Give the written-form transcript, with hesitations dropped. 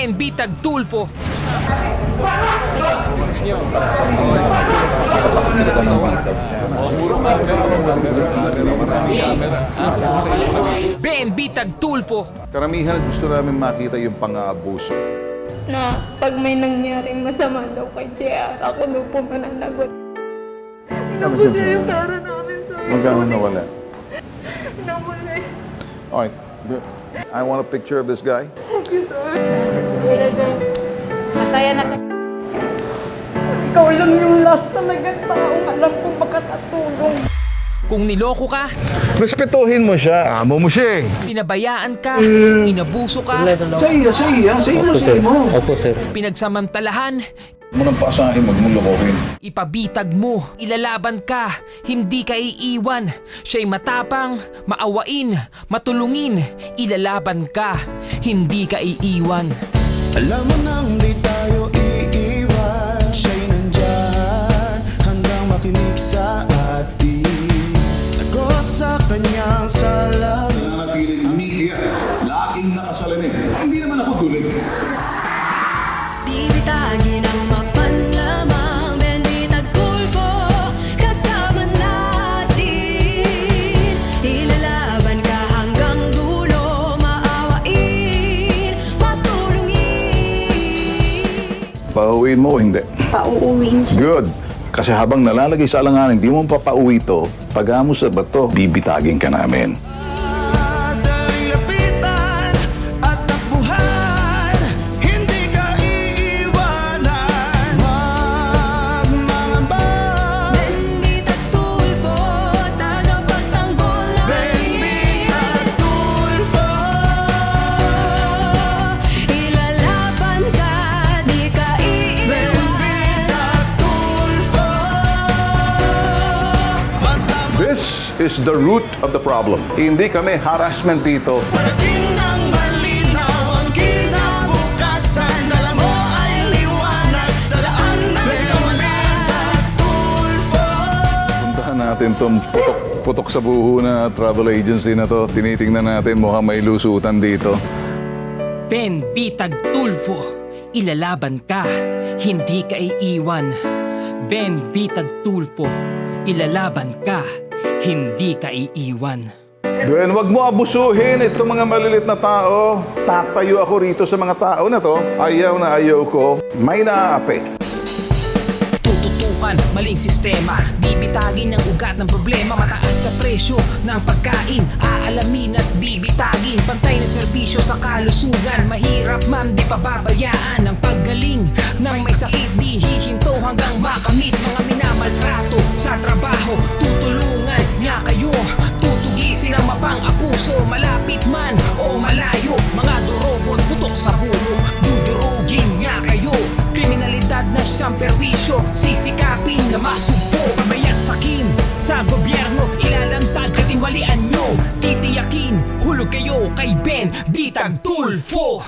Ben Bitag Tulfo. Ben Bitag Tulfo. Karamihan gusto namin makita yung pang-aabuso. Na pag may nangyaring masama daw kay JR, ako daw po mananagot. Inabos niya yung pera namin, sir. Magkano nawala? Inabos niya. Alright, good. I want a picture of this guy. Thank you, sir. Masaya na ka. Ikaw lang yung last talaga taong alam kong makatutulong. Kung niloko ka, Respetuhin mo siya. Amo mo siya eh. pinabayaan ka, inabuso ka, Opo, sir. pinagsamantalahan, Mo nang paasahin, wag mong lokohin. ipabitag mo, ilalaban ka, hindi ka iiwan. Siya'y matapang, maawain, matulungin, ilalaban ka, hindi ka iiwan. Alam mo nang di tayo iiwan, siya'y nandyan hanggang makinig sa atin. Ako sa kanyang salamin. Nananatiling media, laging nakasalamin. Hindi naman ako tuloy. Bibitagin ang mapanlamang Ben Bitag Tulfo, kasama natin. Ilalaban ka hanggang dulo, maawain, matulungin. Pauwiin mo o hindi? Pauuwiin siya. Good. Kasi habang nalalagay sa alanganin, hindi mo papauwi ito. Pag-amo sa bato, bibitagin ka namin. Dali lapitan at takbuhan, hindi ka iiwanan. Magmangamba, Ben Bitag Tulfo, tagapagtanggol ng Ben Bitag Tulfo. ilalaban ka, di ka Ben iiwan. Bitag Tulfo. This is the root of the problem. Hindi kami harassment dito. Parating ng malinaw ang kinabukasan, dala mo ay liwanag sa daan ng kamalian. Tulfo. Puntahan natin itong putok sa buho na travel agency na to. Tinitingnan natin, mukhang may lusutan dito. Ben Bitag Tulfo, ilalaban ka, hindi ka iiwan. Ben Bitag Tulfo, ilalaban ka, hindi ka iiwan. Gwen, wag mo abusuhin itong mga malilit na tao. Tatayo ako rito sa mga tao na to. Ayaw na ayaw ko. May naaapi. Tututukan, maling sistema, bibitagin ang ugat ng problema. Mataas na presyo ng pagkain, aalamin at bibitagin. Pantay na serbisyo sa kalusugan, mahirap man di pababayaan. Ang paggaling ng may sakit, di hihinto hanggang makamit. Mga minamaltrato sa trabaho, tutulungan niya kayo. Tutugisin ang mapang-apuso, malapit man o malayo. Mga durobot, putok sa puno, dudurugin niya kayo. Kriminalidad na siyang perwisyo, sisikapin na masumpo. Kabayat sakin sa gobyerno, ilalantad katiwalian nyo. Titiyakin, hulog kayo kay Ben Bitag Tulfo.